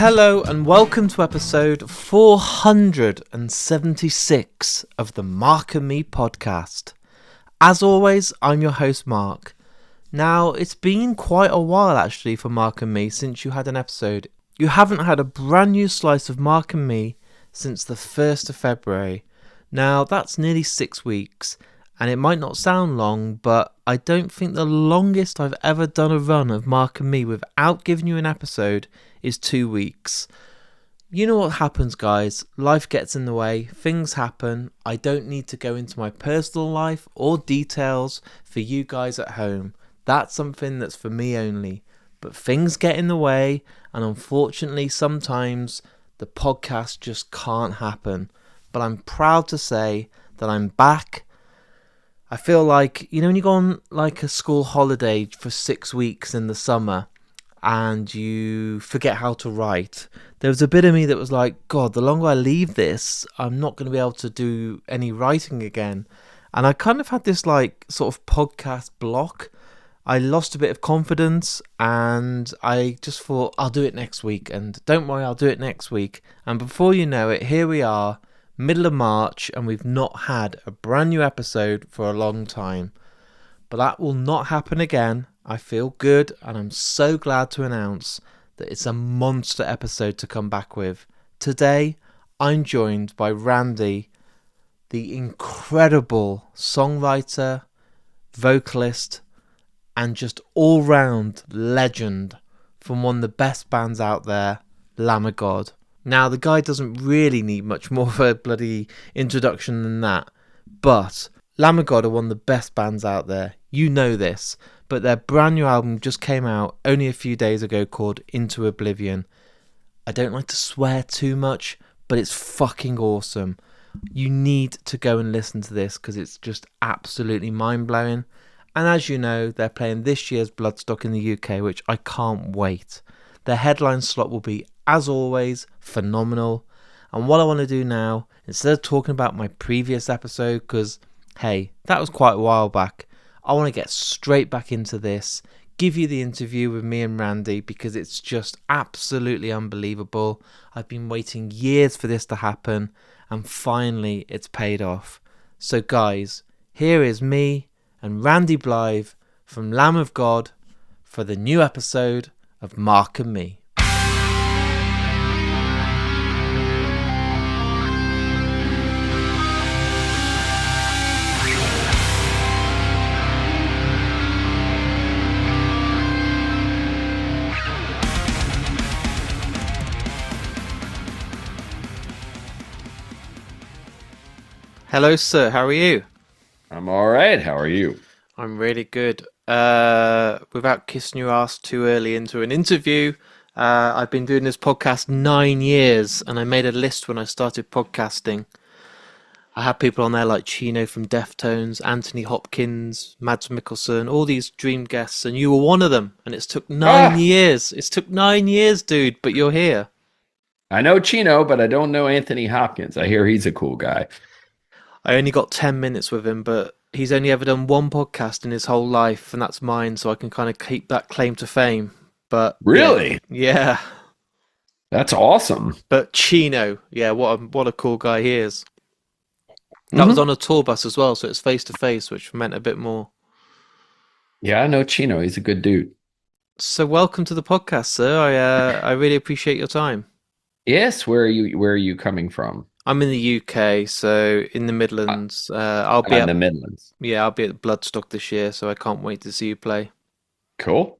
Hello and welcome to episode 476 of the Mark and Me podcast. As always, I'm your host Mark. Now, it's been quite a while actually for Mark and Me since you had an episode. You haven't had a brand new slice of Mark and Me since the 1st of February. Now, that's nearly 6 weeks, and it might not sound long, but I don't think the longest I've ever done a run of Mark and Me without giving you an episode is 2 weeks. You know what happens, guys. Life gets in the way, things happen. I don't need to go into my personal life or details for you guys at home. That's something that's for me only. But things get in the way, and unfortunately sometimes the podcast just can't happen. But I'm proud to say that I'm back. I feel like, you know, when you go on like a school holiday for 6 weeks in the summer and you forget how to write, there was a bit of me that was like, God, the longer I leave this, I'm not going to be able to do any writing again. And I kind of had this like sort of podcast block. I lost a bit of confidence and I just thought, I'll do it next week. And don't worry, I'll do it next week. And before you know it, here we are, middle of March, and we've not had a brand new episode for a long time. But that will not happen again. I feel good, and I'm so glad to announce that it's a monster episode to come back with. Today, I'm joined by Randy, the incredible songwriter, vocalist, and just all-round legend from one of the best bands out there, Lamb of God. Now, the guy doesn't really need much more of a bloody introduction than that, but Lamb of God are one of the best bands out there. You know this, but their brand new album just came out only a few days ago called Into Oblivion. I don't like to swear too much, but it's fucking awesome. You need to go and listen to this because it's just absolutely mind-blowing. And as you know, they're playing this year's Bloodstock in the UK, which I can't wait. Their headline slot will be, as always, phenomenal. And what I want to do now, instead of talking about my previous episode, because, hey, that was quite a while back, I want to get straight back into this, give you the interview with me and Randy, because it's just absolutely unbelievable. I've been waiting years for this to happen, and finally it's paid off. So guys, here is me and Randy Blythe from Lamb of God for the new episode of Mark and Me. Hello, sir. How are you? I'm all right. How are you? I'm really good. Without kissing your ass too early into an interview, I've been doing this podcast 9 years, and I made a list when I started podcasting. I had people on there like Chino from Deftones, Anthony Hopkins, Mads Mikkelsen, all these dream guests, and you were one of them. And it's took 9 years. It's took 9 years, dude, but you're here. I know Chino, but I don't know Anthony Hopkins. I hear he's a cool guy. I only got 10 minutes with him, but he's only ever done one podcast in his whole life, and that's mine, so I can kind of keep that claim to fame. But really, yeah. That's awesome. But Chino, yeah, what a cool guy he is. That was on a tour bus as well, so it's face to face, which meant a bit more. Yeah, I know Chino. He's a good dude. So welcome to the podcast, sir. I really appreciate your time. Yes, where are you coming from? I'm in the UK, so in the Midlands. I'll be in the Midlands. Yeah, I'll be at Bloodstock this year, so I can't wait to see you play. Cool.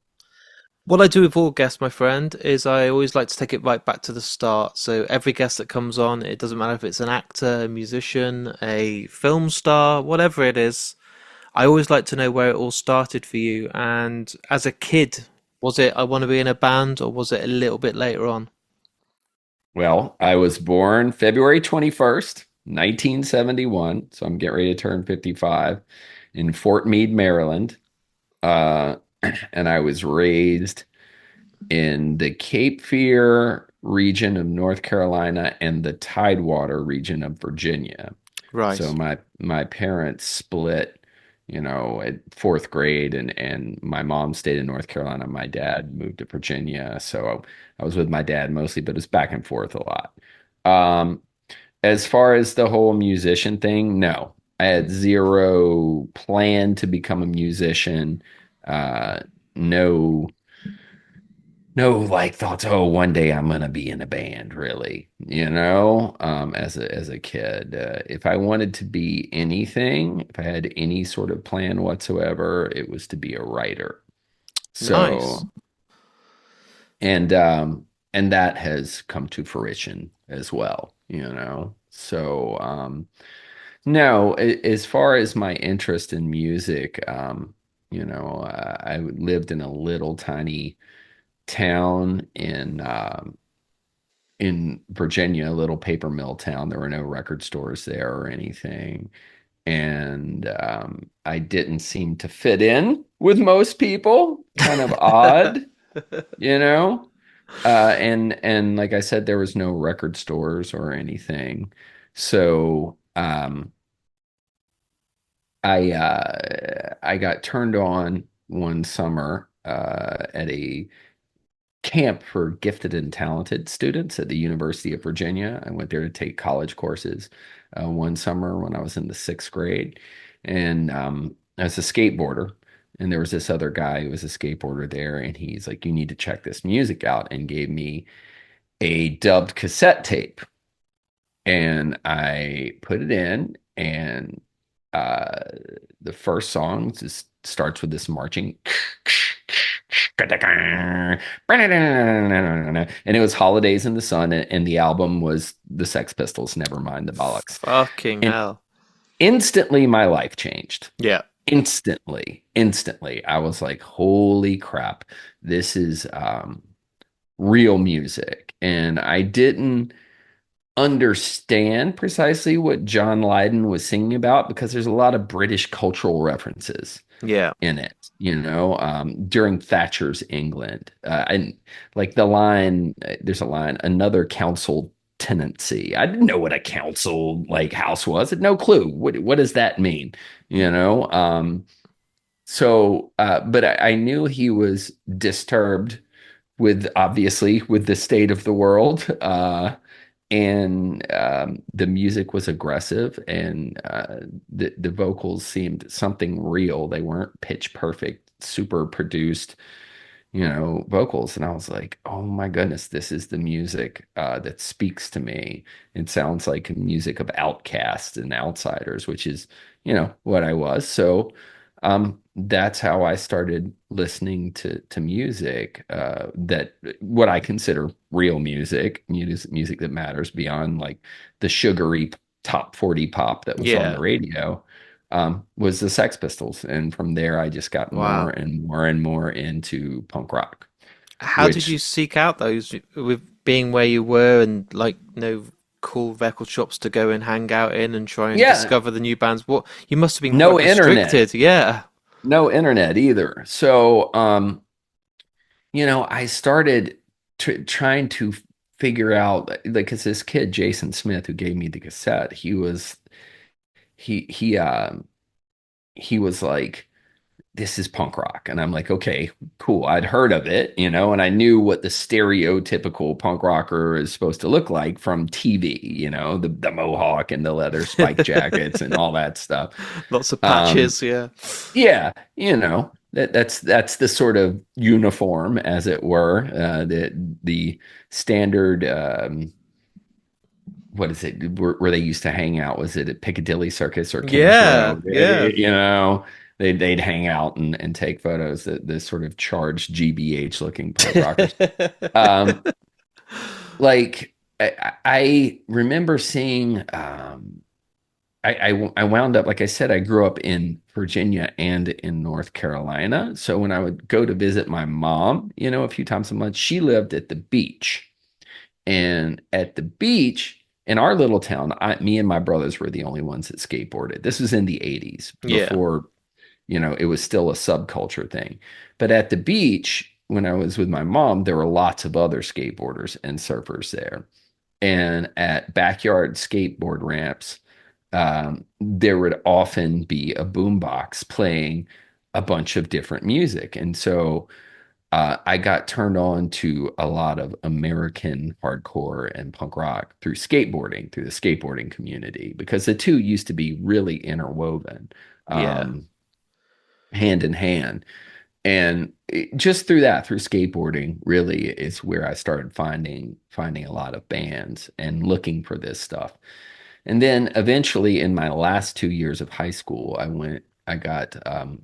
What I do with all guests, my friend, is I always like to take it right back to the start. So every guest that comes on, it doesn't matter if it's an actor, a musician, a film star, whatever it is, I always like to know where it all started for you. And as a kid, was it I want to be in a band, or was it a little bit later on? Well, I was born February 21st, 1971, so I'm getting ready to turn 55 in Fort Meade, Maryland. And I was raised in the Cape Fear region of North Carolina and the Tidewater region of Virginia. Right. So my parents split at fourth grade, and my mom stayed in North Carolina. My dad moved to Virginia. So I was with my dad mostly, but it's back and forth a lot. Um, as far as the whole musician thing, no. I had zero plan to become a musician. Uh, no, no like thoughts, oh, one day I'm gonna be in a band, really, as a kid. If I wanted to be anything, if I had any sort of plan whatsoever, it was to be a writer. Nice. So, and that has come to fruition as well. So, no, as far as my interest in music, I lived in a little tiny town in Virginia, a little paper mill town. There were no record stores there or anything. And I didn't seem to fit in with most people, kind of odd, you know? And like I said, there was no record stores or anything. So I got turned on one summer at a camp for gifted and talented students at the University of Virginia. I went there to take college courses one summer when I was in the sixth grade. And I was a skateboarder. And there was this other guy who was a skateboarder there. And he's like, you need to check this music out, and gave me a dubbed cassette tape. And I put it in, and uh, the first song just starts with this marching. And it was Holidays in the Sun, and the album was the Sex Pistols, Nevermind the Bollocks. Fucking And hell. instantly my life changed. Yeah. Instantly. I was like, holy crap, this is real music. And I didn't understand precisely what John Lydon was singing about, because there's a lot of British cultural references Yeah. in it, during Thatcher's England. And like the line, there's a line, another council tenancy. I didn't know what a council like house was. I had no clue. What does that mean? You know? But I knew he was disturbed with, obviously, with the state of the world. And the music was aggressive, and the vocals seemed something real. They weren't pitch perfect, super produced, vocals. And I was like, oh my goodness, this is the music that speaks to me. It sounds like music of outcasts and outsiders, which is, what I was. So that's how I started listening to music, that what I consider real music that matters beyond like the sugary top 40 pop that was on the Yeah. radio, was the Sex Pistols. And from there, I just got more Wow. and more and more into punk rock, How did which, you seek out those with being where you were and like no cool record shops to go and hang out in and try and yeah, discover the new bands? What you must have been quite no internet, restricted. Yeah. no internet either. So, I started trying to figure out, like, because this kid, Jason Smith, who gave me the cassette, he, he, um, he was like, this is punk rock. And I'm like, okay, cool. I'd heard of it, and I knew what the stereotypical punk rocker is supposed to look like from TV, the mohawk and the leather spike jackets and all that stuff. Lots of Um, patches. Yeah. yeah, that's the sort of uniform, as it were, the standard, what is it, where they used to hang out? Was it at Piccadilly Circus or Kings Yeah. Road? Yeah. They'd hang out and take photos. The sort of charged GBH looking punk rockers. Um, like I remember seeing. I wound up, like I said, I grew up in Virginia and in North Carolina. So when I would go to visit my mom, a few times a month, she lived at the beach. And at the beach in our little town, me and my brothers were the only ones that skateboarded. This was in the 80s, Yeah. before, it was still a subculture thing. But at the beach, when I was with my mom, there were lots of other skateboarders and surfers there. And at backyard skateboard ramps, there would often be a boombox playing a bunch of different music. And so I got turned on to a lot of American hardcore and punk rock through skateboarding, through the skateboarding community, because the two used to be really interwoven, Yeah. um, hand in hand. And just through that, through skateboarding, really is where I started finding a lot of bands and looking for this stuff. And then eventually, in my last 2 years of high school, I got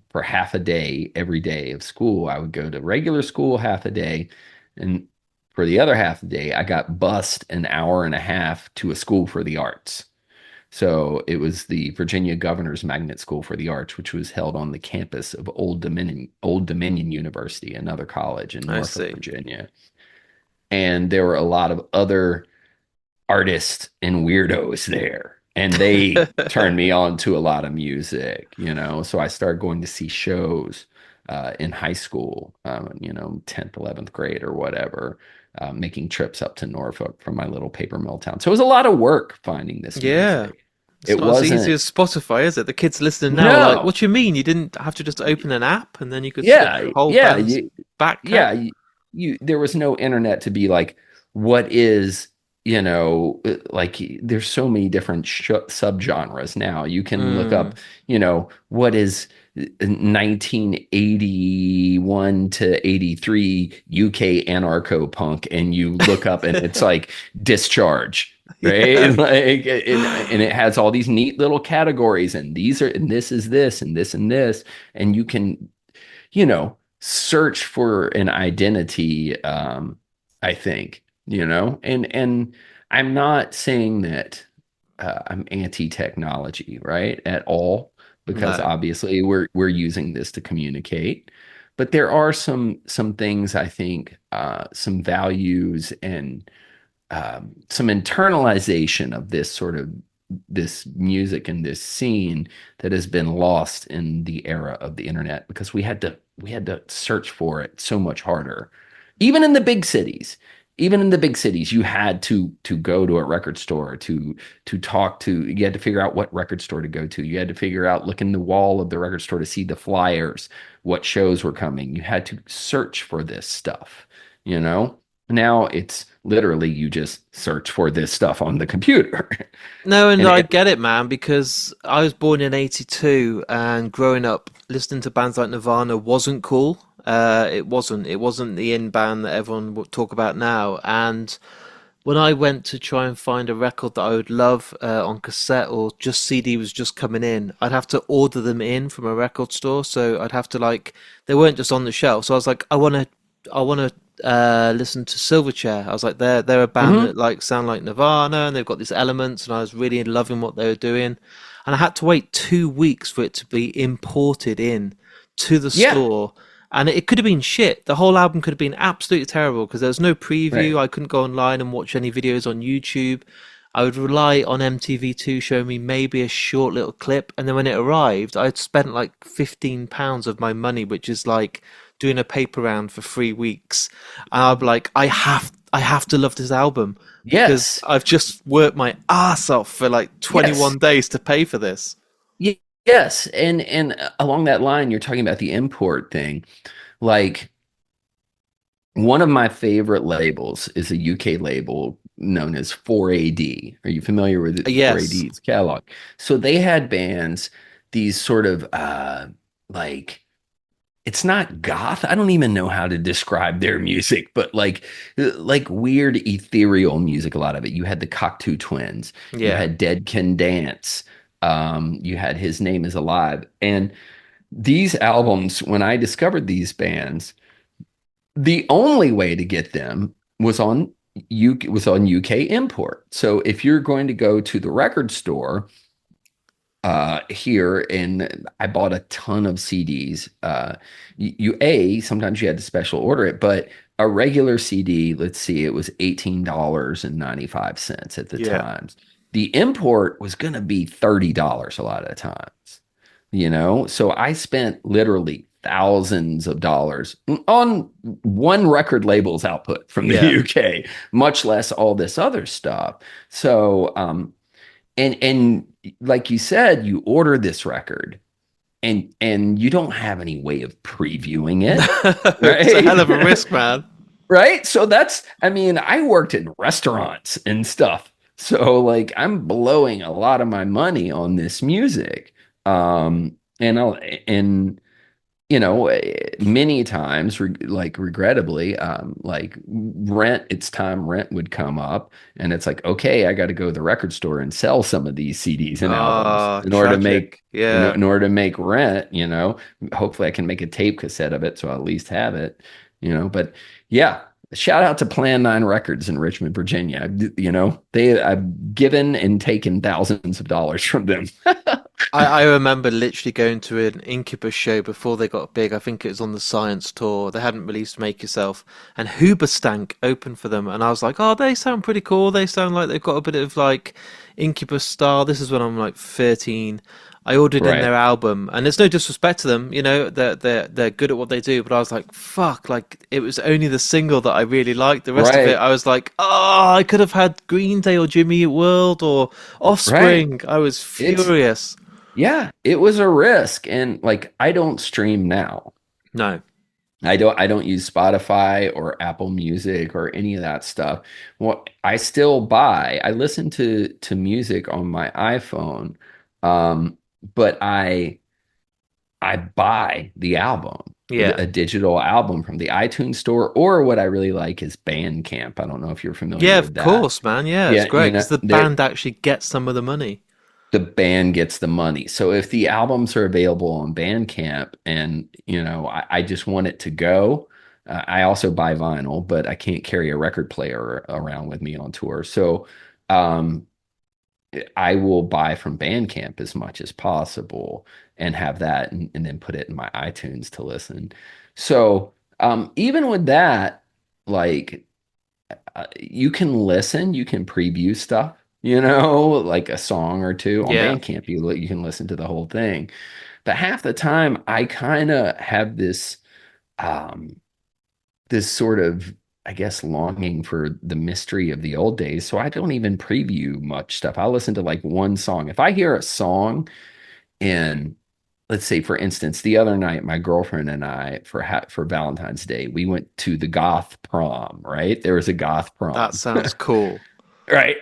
for half a day every day of school. I would go to regular school half a day, and for the other half of the day, I got bused an hour and a half to a school for the arts. So it was the Virginia Governor's Magnet School for the Arts, which was held on the campus of Old Dominion University, another college in I Norfolk, see. Virginia. And there were a lot of other artists and weirdos there. And they turned me on to a lot of music, you know. So I started going to see shows in high school, 10th, 11th grade or whatever, making trips up to Norfolk from my little paper mill town. So it was a lot of work finding this Yeah. music. It's It not as easy wasn't, as Spotify, is it? The kids listening now are like, no, what do you mean? You didn't have to just open an app and then you could see yeah, the whole yeah, band's back yeah, cat? there was no internet to be like, what is, like there's so many different subgenres now. You can look Mm. up, what is 1981 to 83 UK anarcho punk, and you look up and it's like Discharge. Right. Yeah. And it has all these neat little categories, and this is this, and this and this, and you can search for an identity, I think, and I'm not saying that I'm anti-technology, right, at all, because No. obviously we're using this to communicate. But there are some things I think, some values and some internalization of this music and this scene that has been lost in the era of the internet, because we had to search for it so much harder. Even in the big cities, even in the big cities, you had to go to a record store to talk to. You had to figure out what record store to go to. You had to figure out, look in the wall of the record store to see the flyers, what shows were coming. You had to search for this stuff, you know? Now it's literally you just search for this stuff on the computer. No, and And I it, get it, man, because I was born in '82 and growing up listening to bands like Nirvana wasn't cool. It wasn't. It wasn't the in band that everyone would talk about now. And when I went to try and find a record that I would love on cassette or just CD was just coming in, I'd have to order them in from a record store. So I'd have to like they weren't just on the shelf. So I was like, I want to listen to Silverchair. I was like, they're a band that Mhm. like sound like Nirvana and they've got these elements, and I was really loving what they were doing. And I had to wait 2 weeks for it to be imported in to the Yeah, store. And it could have been shit. The whole album could have been absolutely terrible because there was no preview. right. I couldn't go online and watch any videos on YouTube. I would rely on MTV2 showing me maybe a short little clip. And then when it arrived, I'd spent like £15 of my money, which is like doing a paper round for 3 weeks. And I'd be like, I have to love this album because Yes. I've just worked my ass off for like Yes. 21 days to pay for this. Yes. And along that line, you're talking about the import thing. Like, one of my favorite labels is a UK label known as 4AD. Are you familiar with Yes. 4AD's catalog? So they had bands, these sort of like, it's not goth. I don't even know how to describe their music, but like weird ethereal music, a lot of it. You had the Cocteau Twins, you Yeah. had Dead Can Dance, you had His Name Is Alive. And these albums, when I discovered these bands, the only way to get them was on UK import. So if you're going to go to the record store here, and I bought a ton of CDs. Sometimes you had to special order it, but a regular CD, let's see, it was $18.95 at the Yeah. times. The import was going to be $30 a lot of the times, So I spent literally thousands of dollars on one record label's output from the Yeah. UK, much less all this other stuff. So, and like you said, you order this record and you don't have any way of previewing No, it, it's a hell right? of a risk, man. Right? So that's, I mean, I worked in restaurants and stuff. So like I'm blowing a lot of my money on this music. And I'll and many times, like regrettably, like rent would come up, and it's like, okay, I got to go to the record store and sell some of these CDs and albums Ah, in order to make, tragic. Yeah. in order to make rent, hopefully I can make a tape cassette of it, so I'll at least have it, but yeah. Shout out to Plan 9 Records in Richmond, Virginia. I've given and taken thousands of dollars from them. I remember literally going to an Incubus show before they got big. I think it was on the Science Tour. They hadn't released Make Yourself, and Hoobastank opened for them. And I was like, oh, they sound pretty cool. They sound like they've got a bit of like Incubus style. This is when I'm like 13. I ordered in Right. their album, and there's no disrespect to them, they're good at what they do. But I was like, fuck, like it was only the single that I really liked. The rest of it, Right. I was like, oh, I could have had Green Day or Jimmy Eat World or Right. Offspring. I was It's furious. Yeah, it was a risk. And like I don't stream now. No. I don't use Spotify or Apple Music or any of that stuff. Well, I still buy. I listen to music on my iPhone. Um, but I buy the album, Yeah. a digital album from the iTunes store, or what I really like is Bandcamp. I don't know if you're familiar Yeah, with of that. course, man. Yeah, it's Yeah, great because the there band actually gets some of the money. the band gets the money. So if the albums are available on Bandcamp and, I just want it to go, I also buy vinyl, but I can't carry a record player around with me on tour. So um, I will buy from Bandcamp as much as possible and have that and then put it in my iTunes to listen. So even with that, like you can listen, you can preview stuff, like a song or two on Yeah. Bandcamp. You can listen to the whole thing, but half the time I kind of have um, this sort of, I guess, longing for the mystery of the old days. So I don't even preview much stuff. I'll listen to like one song. If I hear a song and let's say, for instance, the other night, my girlfriend and I, for Valentine's Day, we went to the goth prom, right? There was a goth That prom. sounds cool. Right.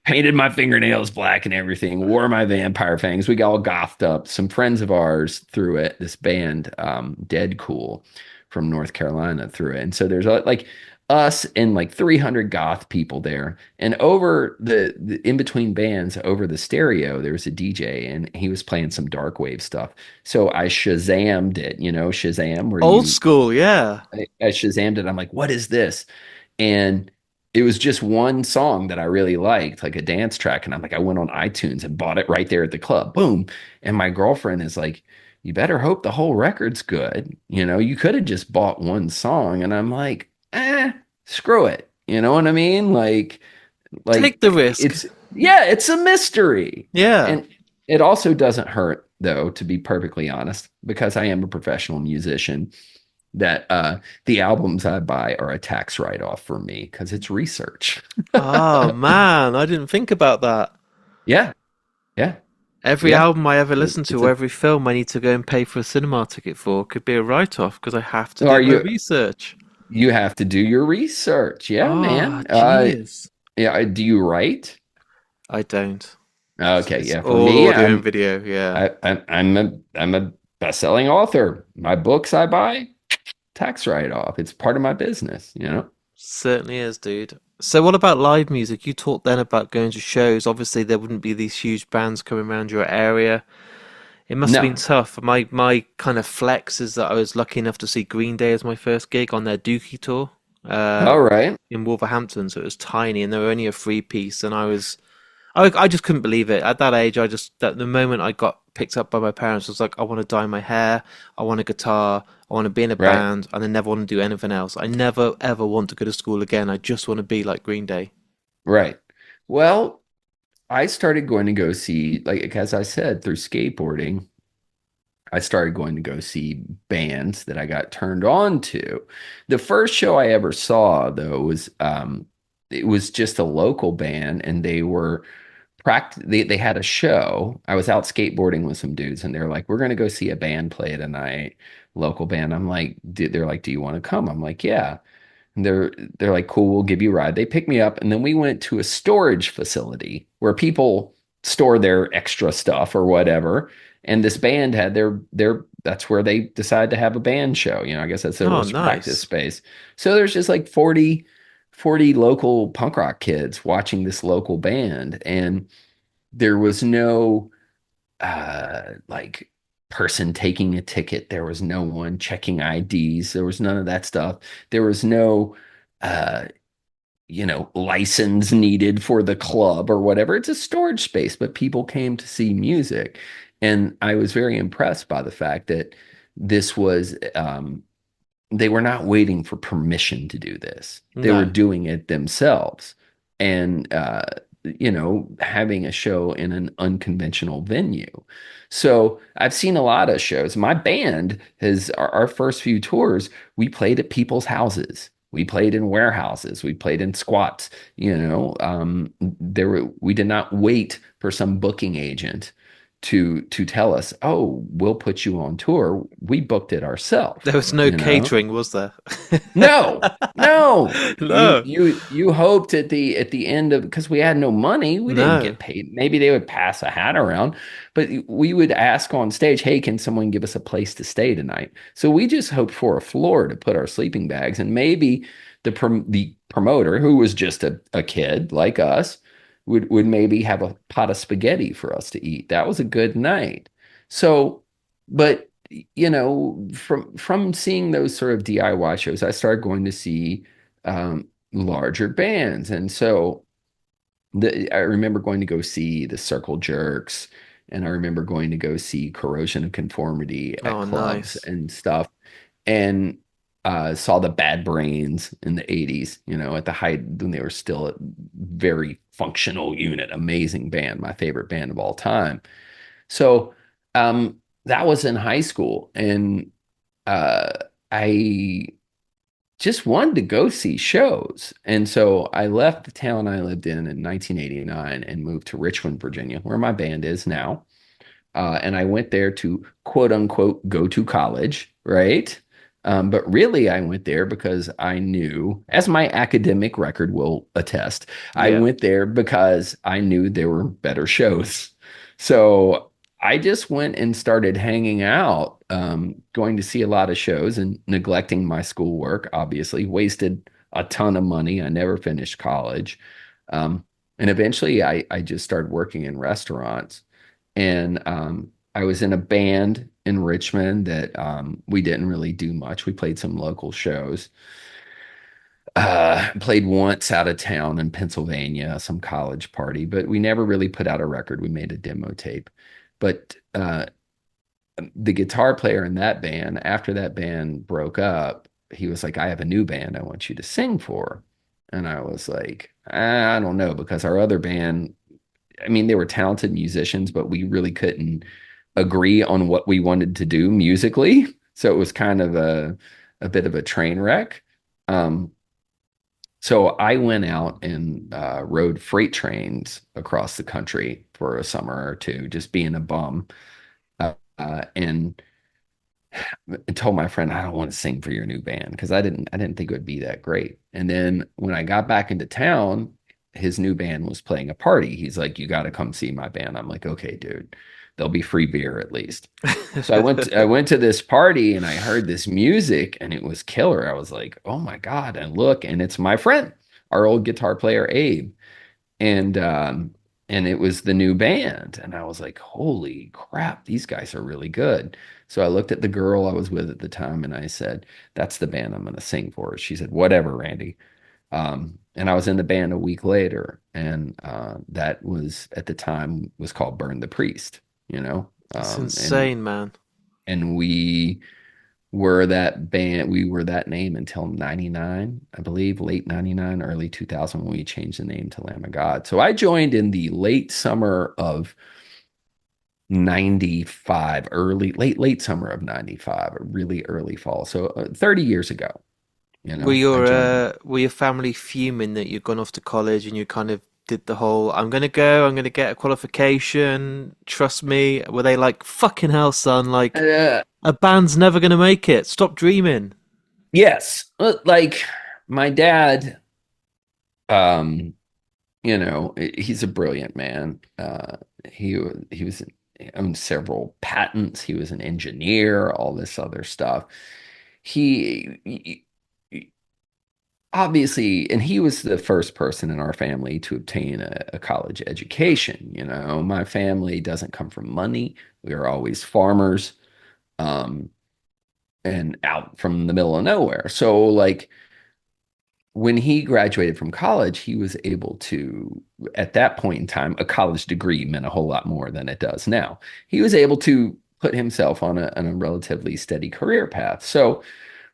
Painted my fingernails black and everything, wore my vampire fangs. We got all gothed up. Some friends of ours threw it, this band, Dead Cool from North Carolina threw it. And so there's like us and like 300 goth people there. And over the in between bands, over the stereo, there was a DJ and he was playing some dark wave stuff. So I Shazammed it, Shazam, where Old school, yeah. I Shazammed it. I'm like, what is this? And it was just one song that I really liked, like a dance track. And I'm like, I went on iTunes and bought it right there at the club. Boom. And my girlfriend is like, you better hope the whole record's good. You could have just bought one song. And I'm like, screw it. You know what I mean? Take the risk. Yeah, it's a mystery. Yeah. And it also doesn't hurt, though, to be perfectly honest, because I am a professional musician that the albums I buy are a tax write-off for me because it's research. Oh man, I didn't think about that. Yeah, yeah, Every yeah. album I ever listen It's to, or a. every film I need to go and pay for a cinema ticket for, could be a write-off because I have to Are do my you? research. You have to do your research. Yeah, Ah, man. jeez. Yeah. Do you write? I don't. Okay. It's Yeah. For all me, audio and video. Yeah, I'm a best-selling author. My books I buy, tax write-off. It's part of my business. certainly is, dude. So, what about live music? You talked then about going to shows. Obviously, there wouldn't be these huge bands coming around your area. It must have been No. tough. My kind of flex is that I was lucky enough to see Green Day as my first gig on their Dookie tour uh, All right. in Wolverhampton. So it was tiny, and they were only a free piece. And I just couldn't believe it. At that age, the moment I got picked up by my parents, I was like, I want to dye my hair, I want a guitar, I want to be in a Right. band, and I never want to do anything else. I never ever want to go to school again. I just want to be like Green Day. Right. Well, I started going to go see, like, as I said, through skateboarding, I started going to go see bands that I got turned on to. The first show I ever saw, though, was it was just a local band, and they were they had a show. I was out skateboarding with some dudes, and they're like, "We're gonna go see a band play tonight, local band." I'm like, they're like, "Do you want to come?" I'm like, "Yeah." And they're like, "Cool, we'll give you a ride." They picked me up, and then we went to a storage facility where people store their extra stuff or whatever. And this band had their that's where they decided to have a band show. I guess that's their Oh, little practice nice. space. So there's just like 40 local punk rock kids watching this local band, and there was no like person taking a ticket. There was no one checking IDs. There was none of that stuff. There was no uh license needed for the club or whatever. It's a storage space, but people came to see music. And I was very impressed by the fact that this was they were not waiting for permission to do this. They were No. doing it themselves. And having a show in an unconventional venue. So I've seen a lot of shows. My band has our first few tours, we played at people's houses. We played in warehouses. We played in squats. We did not wait for some booking agent to tell us, "Oh, we'll put you on tour." We booked it ourselves, There was no you know? catering, was there? No, no. You No. you you hoped at the end of, because we had no money, we didn't No. get paid. Maybe they would pass a hat around, but we would ask on stage, "Hey, can someone give us a place to stay tonight?" So we just hoped for a floor to put our sleeping bags, and maybe the promoter, who was just a kid like us, would maybe have a pot of spaghetti for us to eat. That was a good night. So, but from seeing those sort of DIY shows, I started going to see larger bands. And so I remember going to go see the Circle Jerks, and I remember going to go see Corrosion of Conformity at Oh, clubs nice. and stuff, and saw the Bad Brains in the 80s, at the height when they were still a very functional unit, amazing band, my favorite band of all time. So that was in high school, and uh, I just wanted to go see shows. And so I left the town I lived in 1989 and moved to Richmond, Virginia, where my band is now. And I went there to quote unquote go to college, right? But really, I went there because I knew, as my academic record will attest, I Yeah. went there because I knew there were better shows. So I just went and started hanging out, going to see a lot of shows and neglecting my schoolwork, obviously, wasted a ton of money. I never finished college. Um, and eventually, I just started working in restaurants. And I was in a band in Richmond that we didn't really do much. We played some local shows. Played once out of town in Pennsylvania, some college party, but we never really put out a record. We made a demo tape. But the guitar player in that band, after that band broke up, he was like, "I have a new band I want you to sing for." And I was like, I don't know, because our other band, I mean, they were talented musicians, but we really couldn't agree on what we wanted to do musically. So it was kind of a bit of a train wreck. Um, so I went out and rode freight trains across the country for a summer or two, just being a bum. And told my friend, "I don't want to sing for your new band," because I didn't think it would be that great. And then when I got back into town, his new band was playing a party. He's like, "You got to come see my band." I'm like, "Okay, dude. There'll be free beer at least." So I went to this party, and I heard this music, and it was killer. I was like, "Oh my God." And look, and it's my friend, our old guitar player, Abe. And it was the new band, and I was like, "Holy crap, these guys are really good." So I looked at the girl I was with at the time, and I said, "That's the band I'm going to sing for." She said, "Whatever, Randy." And I was in the band a week later, and that was at the time was called Burn the Priest, you know. It's Um, and insane, man. and we were that band, we were that name until 99, I believe, late 99, early 2000, when we changed the name to Lamb of God. So I joined in the late summer of 95, late summer of 95, or really early fall. So 30 years ago, I joined. Were your family fuming that you'd gone off to college and you kind of did the whole I'm gonna go, I'm gonna get a qualification, trust me? Were they like fucking hell, son? Like Uh, a band's never gonna make it. Stop dreaming. yes, like my dad, um, he's a brilliant man. He was owned several patents. He was an engineer, all this other stuff. He obviously, and he was the first person in our family to obtain a college education. My family doesn't come from money. We are always farmers, um, and out from the middle of nowhere. So, like, when he graduated from college, he was able to, at that point in time, a college degree meant a whole lot more than it does now. He was able to put himself on a relatively steady career path. So,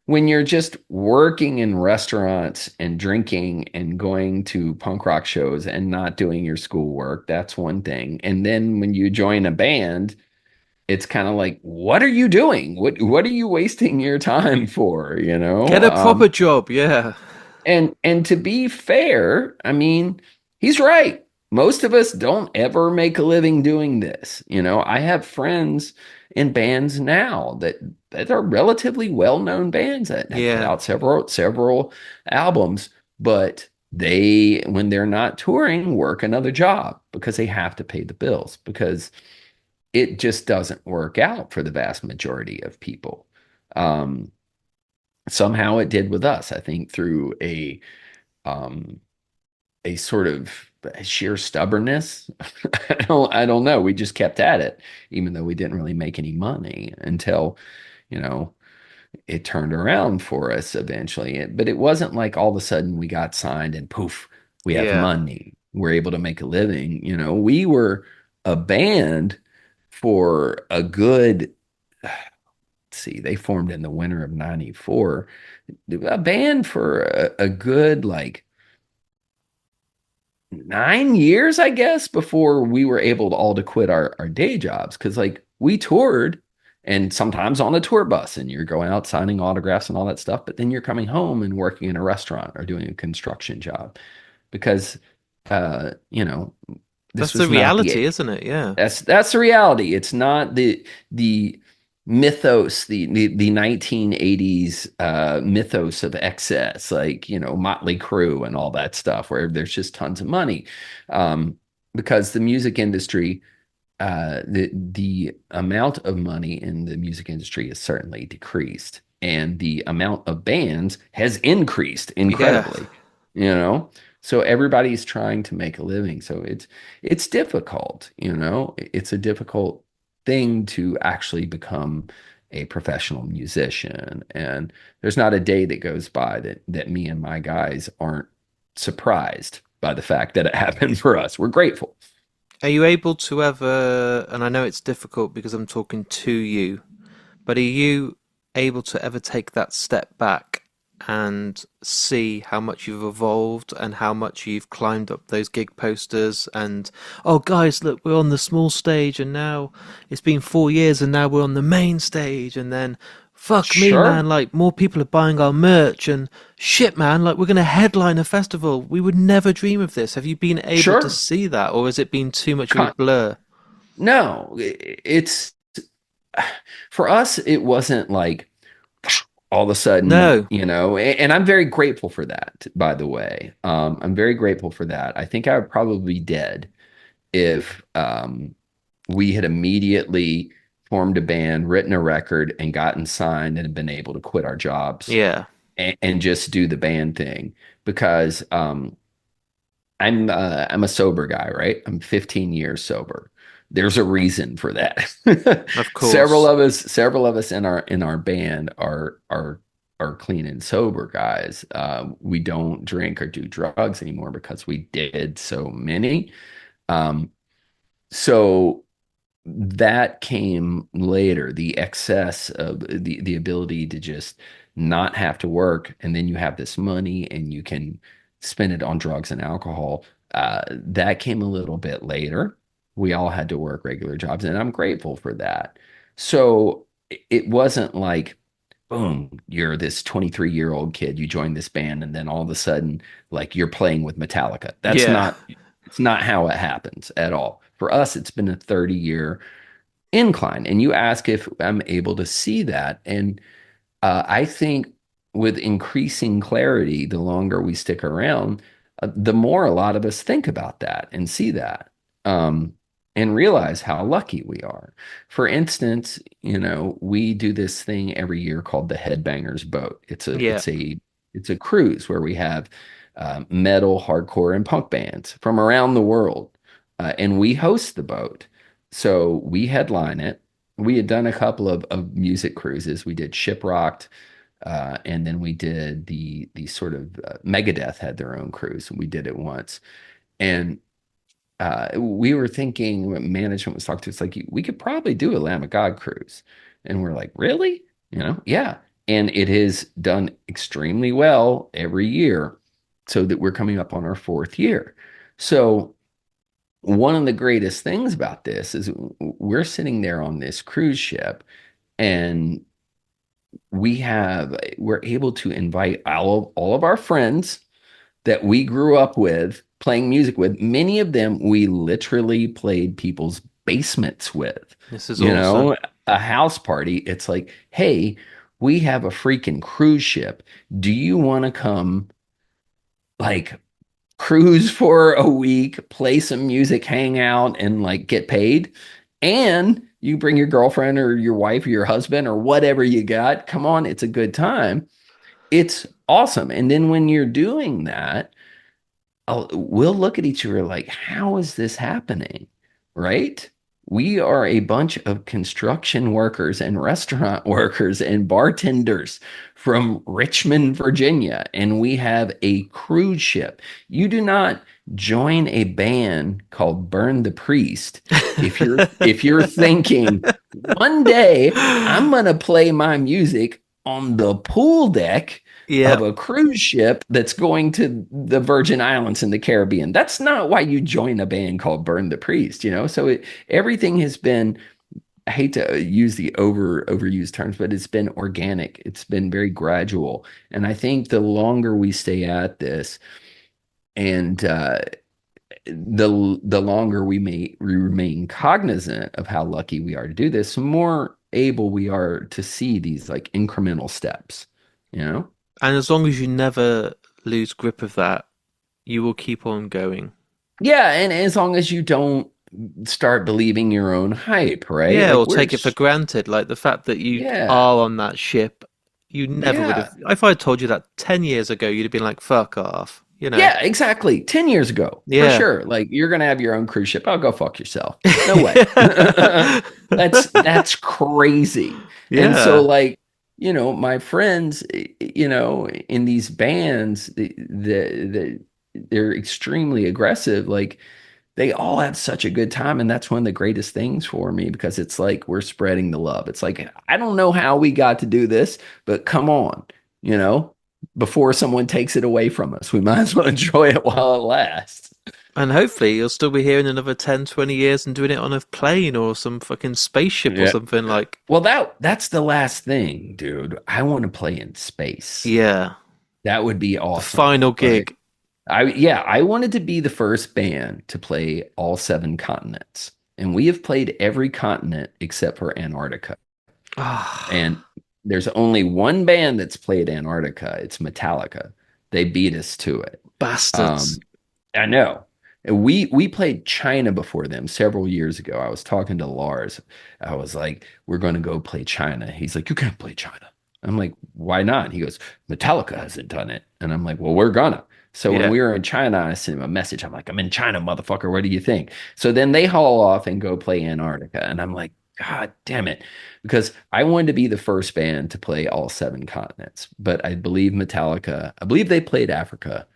when you're just working in restaurants and drinking and going to punk rock shows and not doing your schoolwork, that's one thing. And then when you join a band, it's kind of like, what are you doing? What are you wasting your time for? Get a proper job, yeah. And to be fair, I mean, he's right. Most of us don't ever make a living doing this. I have friends in bands now that are relatively well-known bands that have put Yeah. out several albums, but they, when they're not touring, work another job because they have to pay the bills because it just doesn't work out for the vast majority of people. Um, Somehow it did with us, I think, through um, a sort of sheer stubbornness. I don't know. We just kept at it, even though we didn't really make any money until, you know, it turned around for us eventually. But it wasn't like all of a sudden we got signed and poof, we have Yeah. money. We're able to make a living. We were a band for a good, let's see, they formed in the winter of 94, a band for a good like 9 years, I guess, before we were able to all to quit our day jobs. Cause like we toured and sometimes on a tour bus and you're going out signing autographs and all that stuff, but then you're coming home and working in a restaurant or doing a construction job because, uh, you know, this That's the was not reality, the isn't it? Yeah. that's the reality. It's not the mythos, the 1980s mythos of excess, like Motley Crue and all that stuff, where there's just tons of money. Um, because the music industry, the amount of money in the music industry has certainly decreased, and the amount of bands has increased Yeah. incredibly. You know, so everybody's trying to make a living. So it's difficult. It's a difficult thing to actually become a professional musician, and there's not a day that goes by that me and my guys aren't surprised by the fact that it happened for us. We're grateful. Are you able to ever, and I know it's difficult because I'm talking to you, but are you able to ever take that step back and see how much you've evolved and how much you've climbed up those gig posters and oh guys, look, we're on the small stage and now it's been 4 years and now we're on the main stage and then fuck me man, Sure. like more people are buying our merch and shit man, like we're gonna headline a festival. We would never dream of this. Have you been able to Sure. see that or has it been too much of a Con- blur? no, it's for us, it wasn't like all of a sudden, No. and I'm very grateful for that, by the way. I'm very grateful for that. I think I would probably be dead if we had immediately formed a band, written a record, and gotten signed and had been able to quit our jobs Yeah. and just do the band thing because I'm a sober guy, right? I'm 15 years sober. There's a reason for that. Of Several course. of us, several of us in our band are clean and sober guys. We don't drink or do drugs anymore because we did so many. Um, so that came later, the excess of the ability to just not have to work, and then you have this money and you can spend it on drugs and alcohol. That came a little bit later. We all had to work regular jobs, and I'm grateful for that. So it wasn't like, boom, you're this 23-year-old kid, you join this band, and then all of a sudden, like you're playing with Metallica. That's Yeah. not It's not how it happens at all. For us, it's been a 30-year incline. And you ask if I'm able to see that. And I think with increasing clarity, the longer we stick around, the more a lot of us think about that and see that, um, and realize how lucky we are. For instance, we do this thing every year called the Headbangers Boat. Yeah. It's a cruise where we have metal, hardcore, and punk bands from around the world, and we host the boat. So we headline it. We had done a couple of music cruises. We did Shiprocked, and then we did the sort of Megadeth had their own cruise, and we did it once. And we were thinking, management was talking to us like, we could probably do a Lamb of God cruise. And we're like, really? Yeah. And it has done extremely well every year, so that we're coming up on our fourth year. So one of the greatest things about this is we're sitting there on this cruise ship, and we're able to invite all of our friends that we grew up with, playing music with. Many of them we literally played people's basements with. This is You awesome. know, a house party. It's like, hey, we have a freaking cruise ship. Do you want to come, like, cruise for a week, play some music, hang out, and like get paid? And you bring your girlfriend or your wife or your husband or whatever you got. Come on, it's a good time. It's awesome. And then when you're doing that, we'll look at each other like, how is this happening? Right? We are a bunch of construction workers and restaurant workers and bartenders from Richmond, Virginia, and we have a cruise ship. You do not join a band called Burn the Priest if you're thinking one day I'm gonna play my music on the pool deck of Yeah. a cruise ship that's going to the Virgin Islands in the Caribbean. That's not why you join a band called Burn the Priest. So everything has been, I hate to use the overused terms, but it's been organic. It's been very gradual. And I think the longer we stay at this, and the longer we remain cognizant of how lucky we are to do this, the more able we are to see these like incremental steps, you know? And as long as you never lose grip of that, you will keep on going. Yeah, and as long as you don't start believing your own hype, right? Yeah, Like or we're take it for just, granted. Like the fact that you yeah, are on that ship, you never would have. yeah, If I had told you that 10 years ago, you'd have been like, fuck off, you know? yeah, exactly. 10 years ago, for Yeah. sure. Like you're gonna have your own cruise ship. I'll go fuck yourself. No way. That's crazy. And so Yeah. like, my friends, in these bands, they're extremely aggressive. Like they all have such a good time. And that's one of the greatest things for me, because it's like we're spreading the love. It's like, I don't know how we got to do this, but come on, you know, before someone takes it away from us, we might as well enjoy it while it lasts. And hopefully you'll still be here in another 10, 20 years and doing it on a plane or some fucking spaceship or Yeah. something like. Well, that's the last thing, dude. I want to play in space. Yeah. That would be The awesome. final Like, gig. I wanted to be the first band to play all seven continents. And we have played every continent except for Antarctica. Ah, And there's only one band that's played Antarctica. It's Metallica. They beat us to it. bastards. Um, I know. And we played China before them several years ago. I was talking to Lars. I was like, "We're going to go play China." He's like, "You can't play China." I'm like, "Why not?" He goes, "Metallica hasn't done it." And I'm like, "Well, we're gonna." So when Yeah. we were in China, I sent him a message. I'm like, "I'm in China, motherfucker. What do you think?" So then they haul off and go play Antarctica, and I'm like, "God damn it." Because I wanted to be the first band to play all seven continents, but I believe Metallica, I believe they played Africa.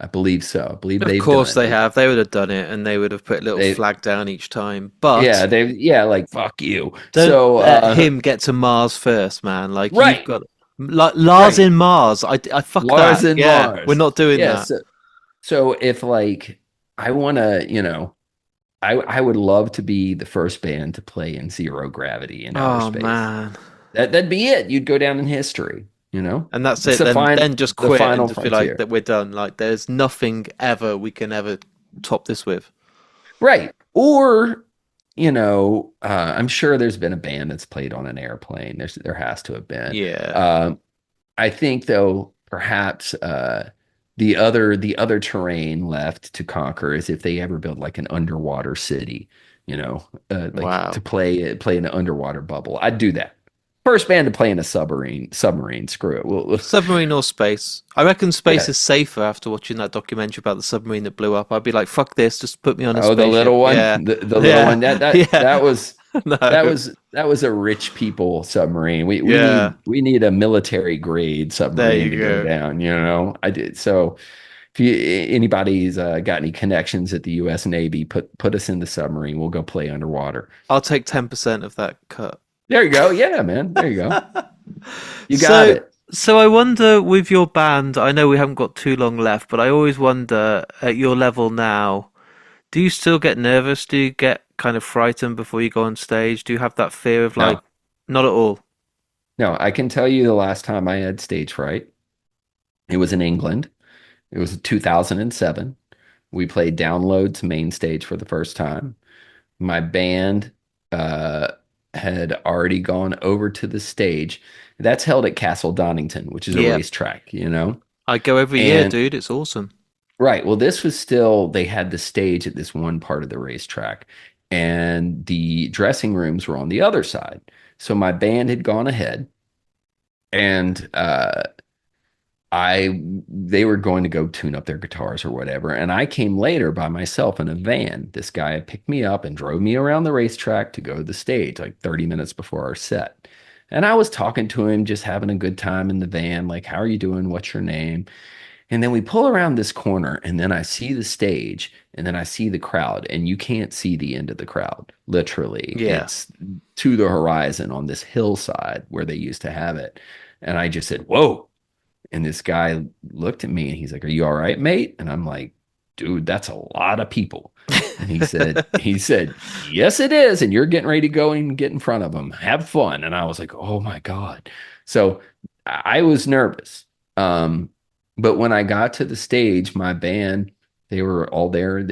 I believe so. I believe Of they've course done they it. have. They would have done it and they would have put a little They, flag down each time. yeah, But like fuck you. don't So, let him get to Mars first, man. Like you've right, got like Lars right. in Mars. I fuck Lars that. and Yeah, we're Mars. not doing Yeah. that. So if like I want to, I would love to be the first band to play in zero gravity in outer Oh space. man. That'd be it. You'd go down in history. And that's It's it. Then just the quit and final just be like frontier. that we're done. Like there's nothing ever we can ever top this with. Right. Or, I'm sure there's been a band that's played on an airplane. There has to have been. Yeah. Um, I think though, perhaps the other terrain left to conquer is if they ever build like an underwater city, like to Wow. play in an underwater bubble. I'd do that. First band to play in a submarine. Screw it. Submarine or space? I reckon space Yeah. is safer after watching that documentary about the submarine that blew up. I'd be like, fuck this, just put me on a Oh, the spaceship. little one, Yeah. the little Yeah. one. That that Yeah. that was that No. was that was a rich people submarine. We Yeah. need we need a military grade There submarine you to go go. down. I did so. If anybody's got any connections at the U.S. Navy, put us in the submarine. We'll go play underwater. I'll take 10% of that cut. There you go. Yeah, man. There you go. You got So, it. so I wonder with your band, I know we haven't got too long left, but I always wonder at your level now, do you still get nervous? Do you get kind of frightened before you go on stage? Do you have that fear of like, No, not at all? no. I can tell you the last time I had stage fright. It was in England. It was 2007. We played Download's main stage for the first time. My band uh, had already gone over to the stage. That's held at Castle Donington, which is a Yeah. racetrack. I go every year, And dude. It's awesome. right, well, this was still, they had the stage at this one part of the racetrack, and the dressing rooms were on the other side. So my band had gone ahead, and they were going to go tune up their guitars or whatever. And I came later by myself in a van. This guy had picked me up and drove me around the racetrack to go to the stage like 30 minutes before our set. And I was talking to him, just having a good time in the van, like, how are you doing? What's your name? And then we pull around this corner, and then I see the stage, and then I see the crowd, and you can't see the end of the crowd. Literally, Yeah. it's to the horizon on this hillside where they used to have it. And I just said, whoa. And this guy looked at me and he's like, "Are you all right, mate?" And I'm like, "Dude, that's a lot of people." And he said, "Yes, it is. And you're getting ready to go and get in front of them. Have fun." And I was like, "Oh my God." So I was nervous. Um, but when I got to the stage, my band, they were all there,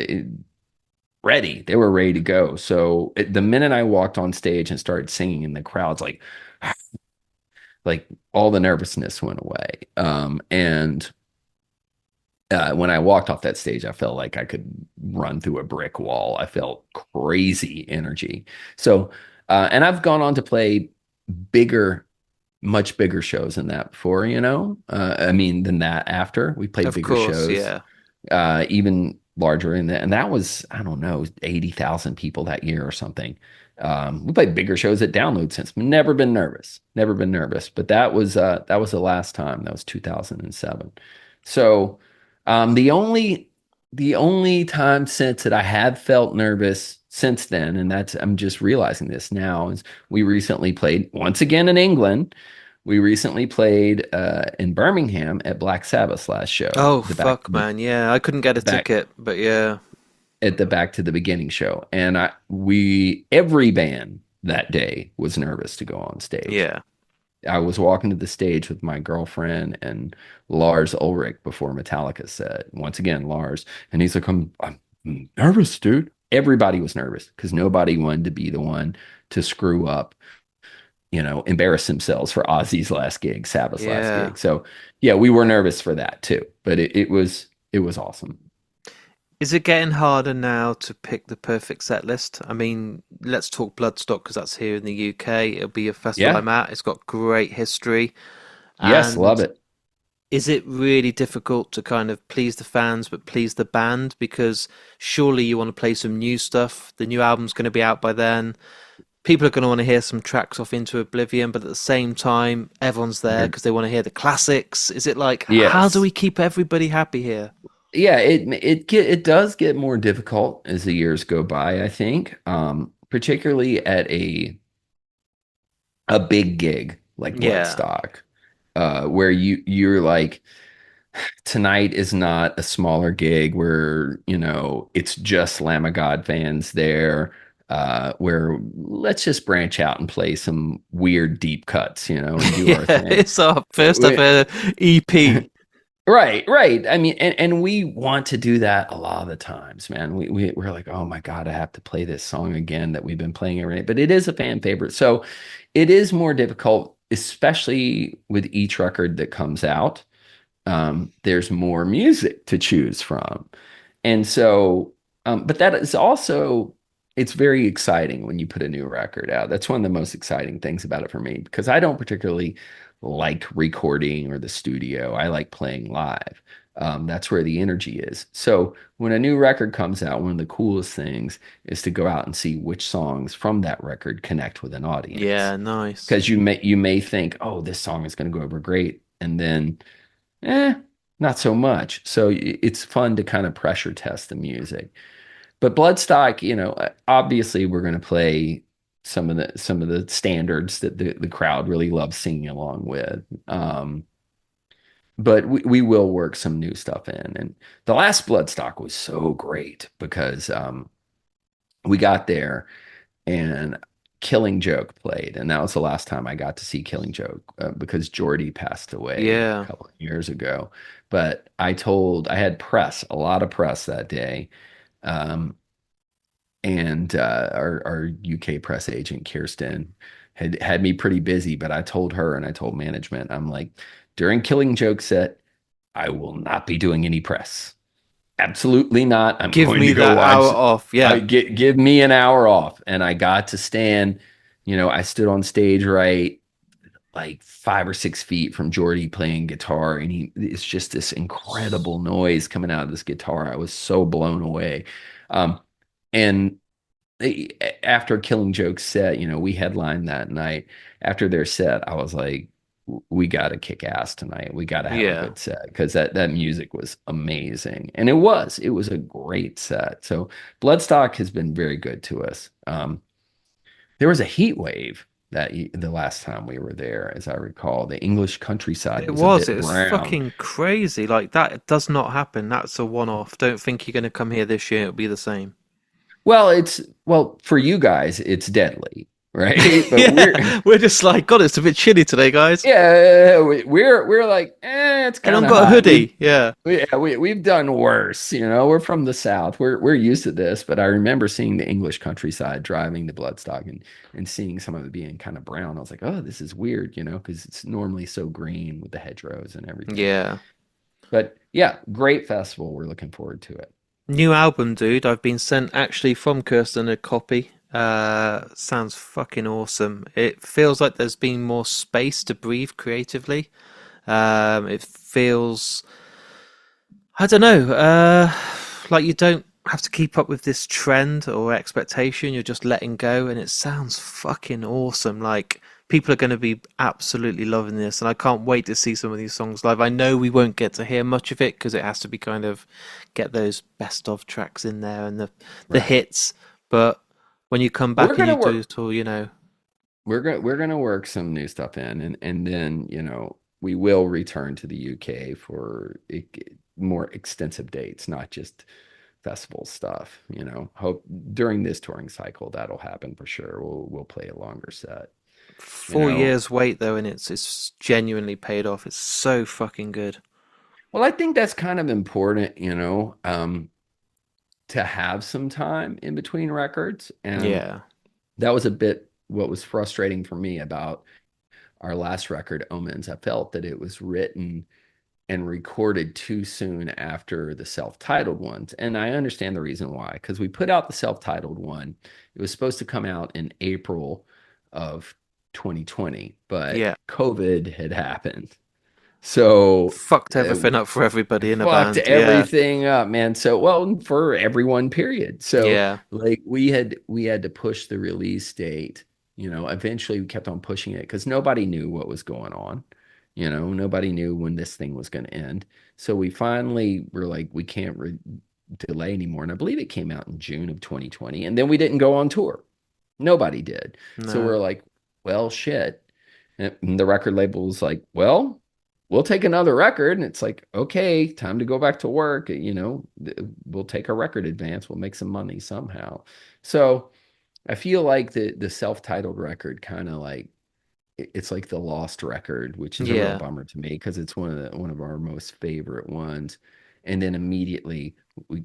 ready. They were ready to go. So the minute I walked on stage and started singing, and the crowd's like all the nervousness went away. And when I walked off that stage, I felt like I could run through a brick wall. I felt crazy energy. So, and I've gone on to play bigger, much bigger shows than that before. I mean, than that after. We played Of bigger course, shows, yeah. even larger. And that was, I don't know, 80,000 people that year or something. We played bigger shows at Download since. Never been nervous. Never been nervous. But that was the last time. That was 2007. So the only time since that I have felt nervous since then, and that's I'm just realizing this now, is we recently played once again in England. We recently played in Birmingham at Black Sabbath's last show, Oh, the back fuck, man. Yeah, I couldn't get a back ticket, but yeah. at the Back to the Beginning show, and every band that day was nervous to go on stage. Yeah. I was walking to the stage with my girlfriend and Lars Ulrich before Metallica said, once again, Lars, and he's like, I'm nervous, dude. Everybody was nervous because nobody wanted to be the one to screw up, embarrass themselves for Ozzy's last gig, Sabbath's last Yeah. gig. So yeah, we were nervous for that too, but it was awesome. Is it getting harder now to pick the perfect set list? I mean, let's talk Bloodstock because that's here in the UK. It'll be a festival Yeah. I'm at. It's got great history. Yes. Love And it. is it really difficult to kind of please the fans but please the band? Because surely you want to play some new stuff. The new album's going to be out by then. People are going to want to hear some tracks off Into Oblivion, but at the same time, everyone's there You're, because they want to hear the classics. Is it like, how do yes. we keep everybody happy here? Yeah, it does get more difficult as the years go by, I think. Particularly at a big gig like Yeah. Bloodstock, where you're like, tonight is not a smaller gig where, it's just Lamb of God fans there, where let's just branch out and play some weird deep cuts, and do our Yeah, thing. it's our first We- ever EP. Right, right. I mean, and we want to do that a lot of the times, man. We're like, oh my God, I have to play this song again that we've been playing every night. But it is a fan favorite. So it is more difficult, especially with each record that comes out. There's more music to choose from. And so, but that is also, it's very exciting when you put a new record out. That's one of the most exciting things about it for me because I don't particularly like recording or the studio. I like playing live. That's where the energy is. So when a new record comes out, one of the coolest things is to go out and see which songs from that record connect with an audience. Yeah, nice. Because you may think, oh, this song is going to go over great, and then eh, not so much. So it's fun to kind of pressure test the music. But Bloodstock, obviously we're going to play some of the standards that the crowd really loves singing along with. But we will work some new stuff in. And the last Bloodstock was so great because we got there and Killing Joke played, and that was the last time I got to see Killing Joke because Jordy passed away a Yeah. couple of years ago. But I had press, a lot of press that day, um, and our UK press agent Kirsten had me pretty busy. But I told her and I told management, I'm like, during Killing Joke set, I will not be doing any press. Absolutely not. I'm Give going me to go that hour watch. off. I Yeah. give me an hour off, and I got to stand. I stood on stage right like 5 or 6 feet from Jordy playing guitar, and it's just this incredible noise coming out of this guitar. I was so blown away. And after Killing Joke set, we headlined that night. After their set, I was like, we got to kick ass tonight. We got to have a Yeah. good set because that music was amazing. And it was a great set. So Bloodstock has been very good to us. There was a heat wave the last time we were there, as I recall. The English countryside It was a was. bit It was brown. fucking crazy. Like that does not happen. That's a one-off. Don't think you're going to come here this year. It'll be the same. Well, for you guys, it's deadly, right? But Yeah, we're just like, God, it's a bit chilly today, guys. we're like, it's kind Anyone of got a hot. We've hoodie? Yeah. yeah, we've done worse. We're from the South. We're used to this. But I remember seeing the English countryside, driving the Bloodstock, and seeing some of it being kind of brown. I was like, oh, this is weird, because it's normally so green with the hedgerows and everything. Yeah. But yeah, great festival. We're looking forward to it. New album, dude. I've been sent actually from Kirsten a copy. Sounds fucking awesome. It feels like there's been more space to breathe creatively. It feels, I don't know, like you don't have to keep up with this trend or expectation. You're just letting go, and it sounds fucking awesome. Like people are going to be absolutely loving this, and I can't wait to see some of these songs live. I know we won't get to hear much of it because it has to be kind of get those best of tracks in there and the Right. hits. But when you come We're back and you gonna do work. it all, you know, We're gonna work some new stuff in, and then we will return to the UK for more extensive dates, not just festival stuff. Hope during this touring cycle that'll happen for sure. We'll play a longer set. You four know, years wait though, and it's genuinely paid off. It's so fucking good. well, I think that's kind of important. To have some time in between records, and Yeah. that was a bit what was frustrating for me about our last record, Omens. I felt that it was written and recorded too soon after the self-titled ones. And I understand the reason why, because we put out the self-titled one. It was supposed to come out in April of 2020, but Yeah. COVID had happened. So Fucked uh, everything up for everybody in a fucked band. Yeah. everything up, man. So, well, for everyone, period. So, Yeah. like, we had to push the release date. Eventually we kept on pushing it because nobody knew what was going on. Nobody knew when this thing was going to end. So we finally were like, we can't delay anymore. And I believe it came out in June of 2020. And then we didn't go on tour. Nobody did. So No. we're like, well, shit. And the record label was like, well, we'll take another record. And it's like, okay, time to go back to work. We'll take a record advance. We'll make some money somehow. So I feel like the self-titled record kind of like it's like the lost record, which is a real Yeah, bummer to me because it's one of our most favorite ones. And then immediately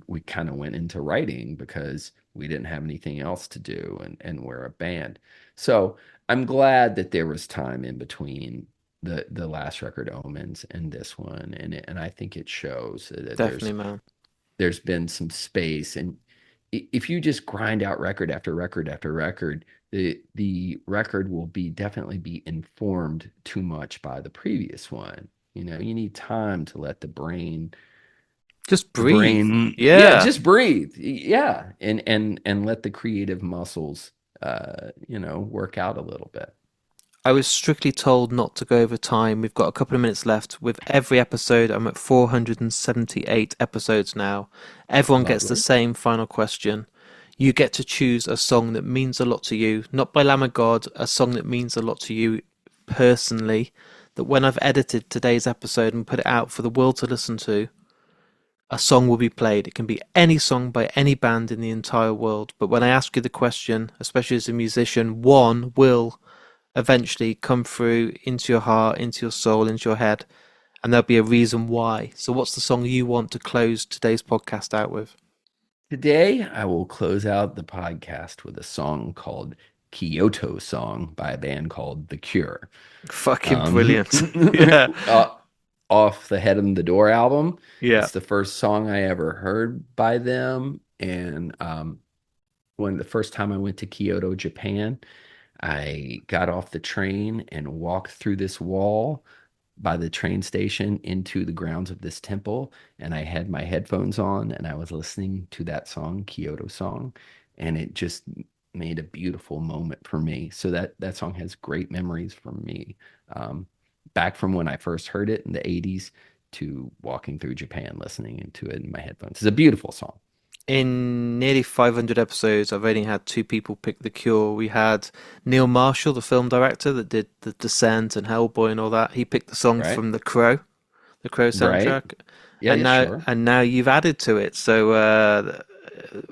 we kind of went into writing because we didn't have anything else to do, and we're a band. So I'm glad that there was time in between the last record, Omens, and this one, and I think it shows that definitely, man. there's been some space. And if you just grind out record after record after record, the record will be definitely be informed too much by the previous one. You know, you need time to let Just the breathe. brain, yeah, Yeah. just breathe. Yeah. And let the creative muscles work out a little bit. I was strictly told not to go over time. We've got a couple of minutes left. With every episode, I'm at 478 episodes now. Everyone gets the Lovely. same final question. You get to choose a song that means a lot to you, not by Lamb of God, a song that means a lot to you personally, that when I've edited today's episode and put it out for the world to listen to, a song will be played. It can be any song by any band in the entire world. But when I ask you the question, especially as a musician, one will eventually come through into your heart, into your soul, into your head, and there'll be a reason why. So, what's the song you want to close today's podcast out with? Today, I will close out the podcast with a song called Kyoto Song by a band called The Cure. Fucking Um, brilliant. Yeah, uh, Off the Head of the Door album. yeah. It's the first song I ever heard by them. And when the first time I went to Kyoto, Japan, I got off the train and walked through this wall by the train station into the grounds of this temple, and I had my headphones on and I was listening to that song, Kyoto Song, and it just made a beautiful moment for me. So that song has great memories for me. Um, Back from when I first heard it in the 80s to walking through Japan listening to it in my headphones. It's a beautiful song. In nearly 500 episodes, I've only had two people pick The Cure. We had Neil Marshall, the film director that did The Descent and Hellboy and all that. He picked the song Right? from the Crow Right? soundtrack, Yeah, yeah, sure. and now you've added to it. So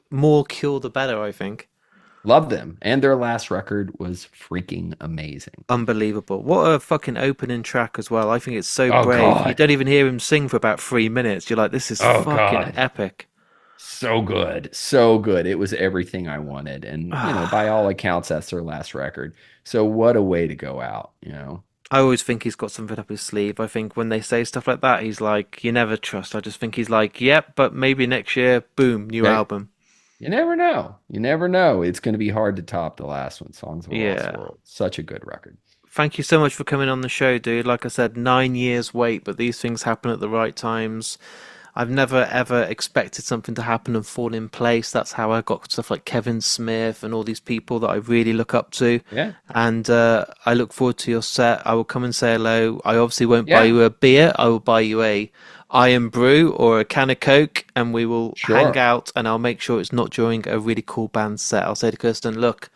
more Cure, the better, I think. Love them. And their last record was freaking amazing. Unbelievable. What a fucking opening track as well. I think it's so Oh brave. You God. don't even hear him sing for about 3 minutes. You're like, this is Oh fucking God. epic. So good. So good. It was everything I wanted. And, by all accounts, that's their last record. So what a way to go out. I always think he's got something up his sleeve. I think when they say stuff like that, he's like, you never trust. I just think he's like, yep, but maybe next year, boom, new Okay. album. You never know. You never know. It's going to be hard to top the last one, Songs of a Lost Yeah. World. Such a good record. Thank you so much for coming on the show, dude. Like I said, 9 years wait, but these things happen at the right times. I've never ever expected something to happen and fall in place. That's how I got stuff like Kevin Smith and all these people that I really look up to. Yeah. And I look forward to your set. I will come and say hello. I obviously won't buy Yeah. you a beer. I will buy you a Iron Brew or a can of Coke, and we will hang Sure. out. And I'll make sure it's not during a really cool band set. I'll say to Kirsten, look,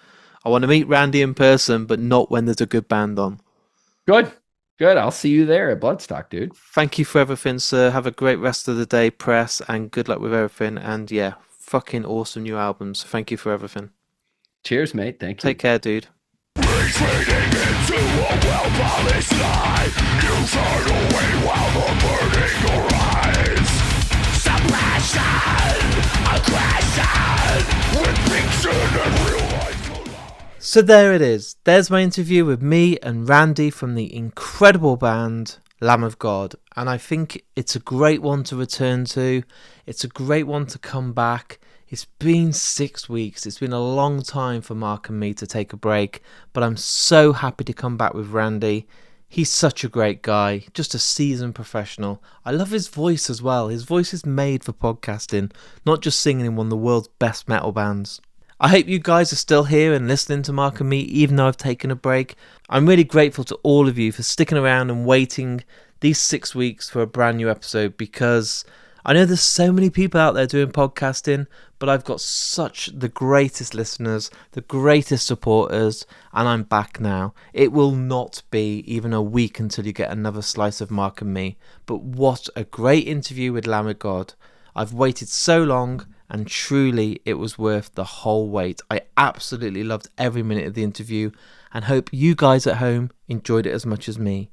I want to meet Randy in person, but not when there's a good band on. Good. Good. I'll see you there at Bloodstock, dude. Thank you for everything, sir. Have a great rest of the day, press, and good luck with everything. And yeah, fucking awesome new albums. Thank you for everything. Cheers, mate. Thank Take you. care, dude. Retreating into a well-polished lie. You turn away while the burning rise. Suppression, aggression, with fiction and real life collide. So there it is. There's my interview with me and Randy from the incredible band Lamb of God. And I think it's a great one to return to. It's a great one to come back. It's been 6 weeks. It's been a long time for Mark and me to take a break. But I'm so happy to come back with Randy. He's such a great guy, just a seasoned professional. I love his voice as well. His voice is made for podcasting, not just singing in one of the world's best metal bands. I hope you guys are still here and listening to Mark and me, even though I've taken a break. I'm really grateful to all of you for sticking around and waiting these 6 weeks for a brand new episode, because I know there's so many people out there doing podcasting, but I've got such the greatest listeners, the greatest supporters, and I'm back now. It will not be even a week until you get another slice of Mark and me, but what a great interview with Lamb of God. I've waited so long, and truly it was worth the whole wait. I absolutely loved every minute of the interview and hope you guys at home enjoyed it as much as me.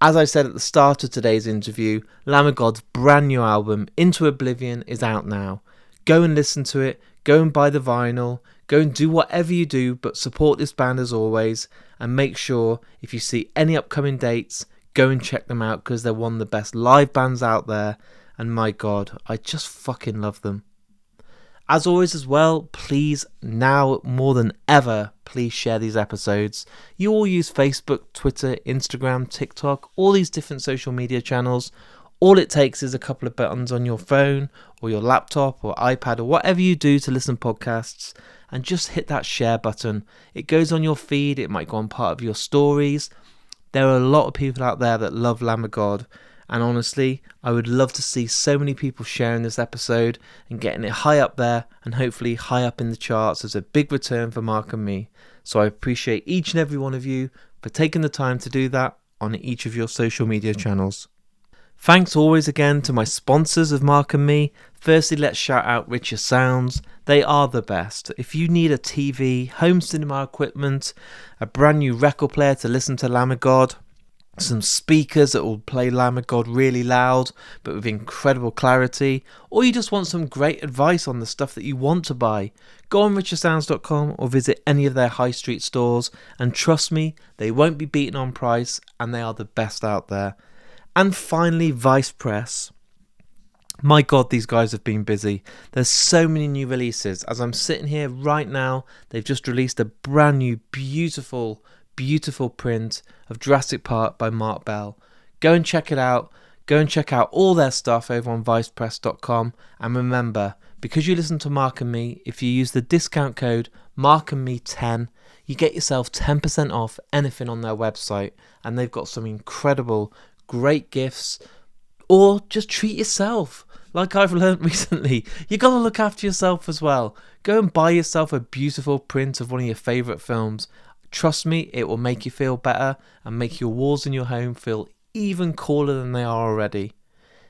As I said at the start of today's interview, Lamb of God's brand new album, Into Oblivion, is out now. Go and listen to it, go and buy the vinyl, go and do whatever you do, but support this band as always, and make sure if you see any upcoming dates, go and check them out because they're one of the best live bands out there, and my God, I just fucking love them. As always as well, please, now more than ever, please share these episodes. You all use Facebook, Twitter, Instagram, TikTok, all these different social media channels. All it takes is a couple of buttons on your phone or your laptop or iPad or whatever you do to listen to podcasts, and just hit that share button. It goes on your feed, it might go on part of your stories. There are a lot of people out there that love Lamb of God, and honestly, I would love to see so many people sharing this episode and getting it high up there and hopefully high up in the charts as a big return for Mark and me. So I appreciate each and every one of you for taking the time to do that on each of your social media channels. Thanks always again to my sponsors of Mark and me. Firstly, let's shout out Richer Sounds. They are the best. If you need a TV, home cinema equipment, a brand new record player to listen to Lamb of God, some speakers that will play Lamb of God really loud but with incredible clarity, or you just want some great advice on the stuff that you want to buy, go on richersounds.com or visit any of their high street stores, and trust me, they won't be beaten on price and they are the best out there. And finally, Vice Press. My God, these guys have been busy. There's so many new releases. As I'm sitting here right now, they've just released a brand new beautiful print of Jurassic Park by Mark Bell. Go and check it out. Go and check out all their stuff over on vicepress.com. And remember, because you listen to Mark and Me, if you use the discount code MarkandMe10, you get yourself 10% off anything on their website. And they've got some incredible, great gifts. Or just treat yourself. Like I've learned recently, you got to look after yourself as well. Go and buy yourself a beautiful print of one of your favourite films. Trust me, it will make you feel better and make your walls in your home feel even cooler than they are already.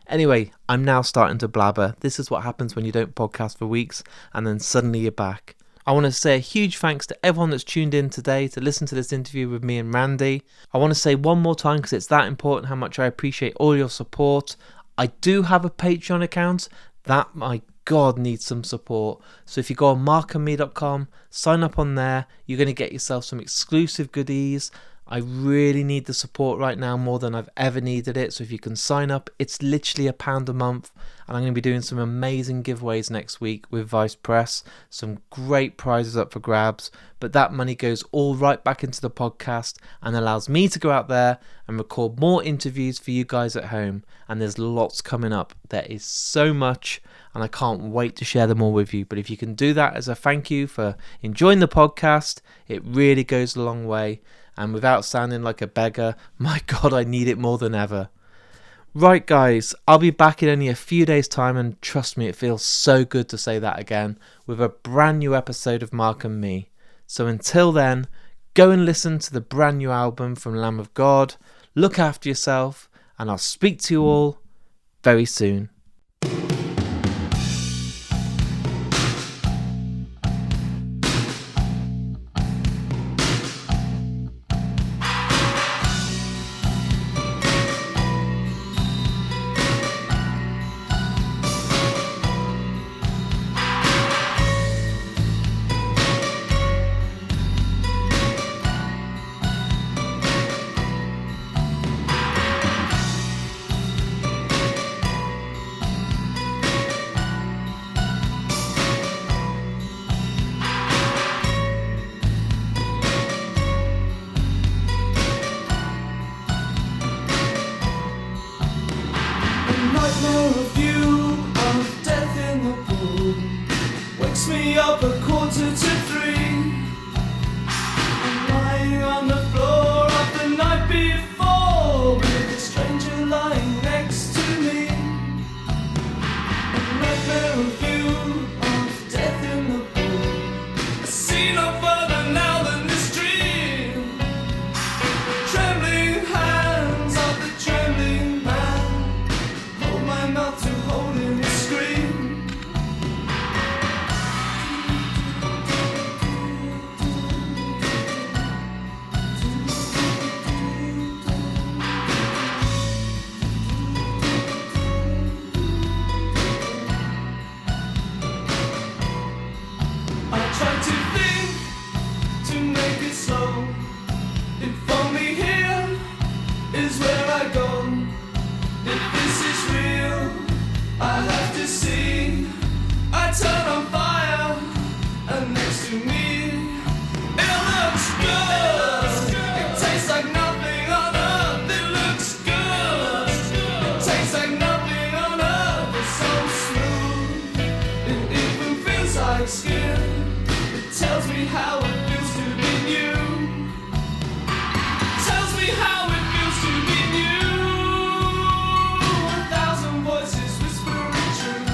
Anyway, I'm now starting to blabber. This is what happens when you don't podcast for weeks and then suddenly you're back. I want to say a huge thanks to everyone that's tuned in today to listen to this interview with me and Randy. I want to say one more time, because it's that important, how much I appreciate all your support. I do have a Patreon account. That, my God, needs some support. So if you go on markandme.com, sign up on there, you're going to get yourself some exclusive goodies. I really need the support right now more than I've ever needed it. So if you can sign up, it's literally £1 a month. And I'm going to be doing some amazing giveaways next week with Vice Press. Some great prizes up for grabs. But that money goes all right back into the podcast and allows me to go out there and record more interviews for you guys at home. And there's lots coming up. There is so much, and I can't wait to share them all with you. But if you can do that as a thank you for enjoying the podcast, it really goes a long way. And without sounding like a beggar, my God, I need it more than ever. Right, guys, I'll be back in only a few days' time, and trust me, it feels so good to say that again, with a brand new episode of Mark and Me. So until then, go and listen to the brand new album from Lamb of God, look after yourself, and I'll speak to you all very soon. Me up 2:45. I'm lying on the floor of the night before, with a stranger lying next to me. A nightmare of you, of death in the pool. I see no further now than this dream. Trembling hands of the trembling man hold my mouth to hold in a scream. like skin. It tells me how it feels to be new. Tells me how it feels to be new. 1,000 voices whispering true.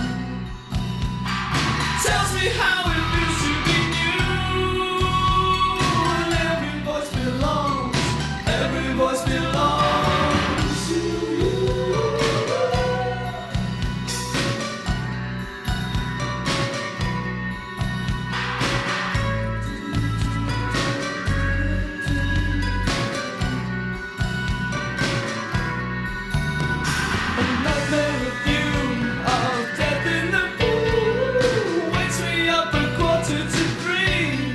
Tells me how it feels to be new. And every voice belongs. Every voice belongs to you. A nightmare review of death in the pool wakes me up 2:45.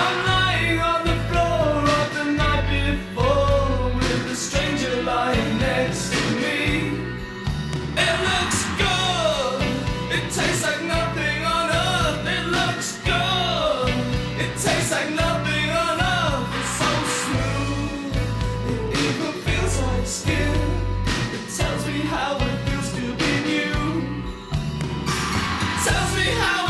I'm lying on the floor of the night before with a stranger lying next to me. It looks good. It tastes like nothing on earth. It looks good. It tastes like nothing on earth. It's so smooth. It even feels like skin. It tells me how it feels to be new. Tells me how